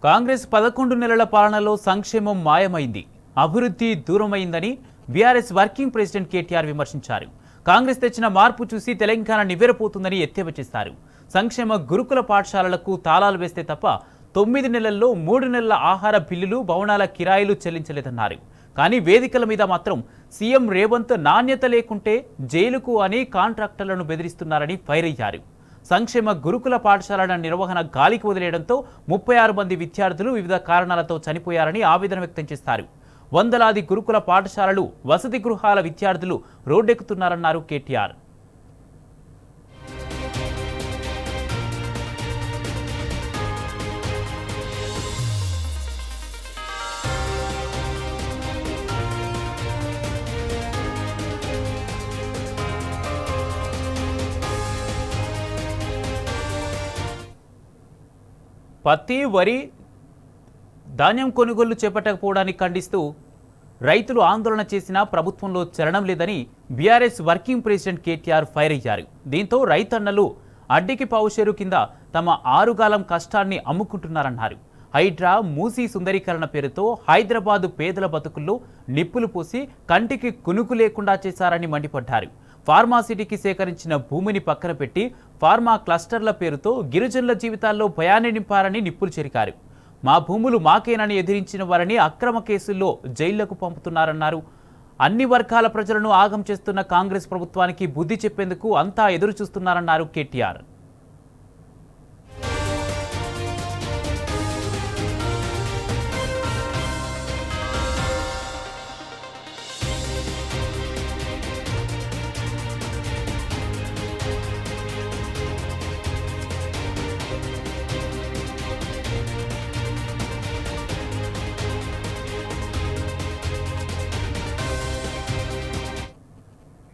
కాంగ్రెస్ 11 నెలల పాలనలో సంక్షేమం మాయమైంది, అభివృద్ధి దూరమైందని బీఆర్ఎస్ వర్కింగ్ ప్రెసిడెంట్ కేటీఆర్ విమర్శించారు. కాంగ్రెస్ తెచ్చిన మార్పు చూసి తెలంగాణ నివ్వెరపోతుందని ఎద్దేవా చేశారు. సంక్షేమ గురుకుల పాఠశాలలకు తాళాలు వేస్తే తప్ప 9 నెలల్లో 3 నెలల ఆహార బిల్లులు, భవనాల కిరాయిలు చెల్లించలేదన్నారు. కానీ వేదికల మీద మాత్రం సీఎం రేవంత్ నాణ్యత లేకుంటే జైలుకు అని కాంట్రాక్టర్లను బెదిరిస్తున్నారని ఫైర్ అయ్యారు. సంక్షేమ గురుకుల పాఠశాలల నిర్వహణ గాలికి వదిలేయడంతో 36 మంది విద్యార్థులు వివిధ కారణాలతో చనిపోయారని ఆవేదన వ్యక్తం చేశారు. వందలాది గురుకుల పాఠశాలలు, వసతి గృహాల విద్యార్థులు రోడ్డెక్కుతున్నారన్నారు కేటీఆర్. పత్తి, వరి, ధాన్యం కొనుగోలు చేపట్టకపోవడానికి ఖండిస్తూ రైతులు ఆందోళన చేసినా ప్రభుత్వంలో చలనం లేదని BRS working president KTR fire అయ్యారు. దీంతో రైతన్నలు అడ్డికి పావుషేరు కింద తమ ఆరుగాలం కష్టాన్ని అమ్ముకుంటున్నారన్నారు. హైడ్రా, మూసీ సుందరీకరణ పేరుతో హైదరాబాదు పేదల బతుకుల్లో నిప్పులు పోసి కంటికి కునుకు లేకుండా చేశారని మండిపడ్డారు. ఫార్మాసిటీకి సేకరించిన భూమిని పక్కన పెట్టి ఫార్మా క్లస్టర్ల పేరుతో గిరిజనుల జీవితాల్లో భయాన్ని నింపారని నిప్పులు చెరికారు. మా భూములు మాకేనని ఎదిరించిన వారిని అక్రమ కేసుల్లో జైళ్లకు పంపుతున్నారన్నారు. అన్ని వర్గాల ప్రజలను ఆగం చేస్తున్న కాంగ్రెస్ ప్రభుత్వానికి బుద్ధి చెప్పేందుకు అంతా ఎదురు చూస్తున్నారన్నారు కేటీఆర్.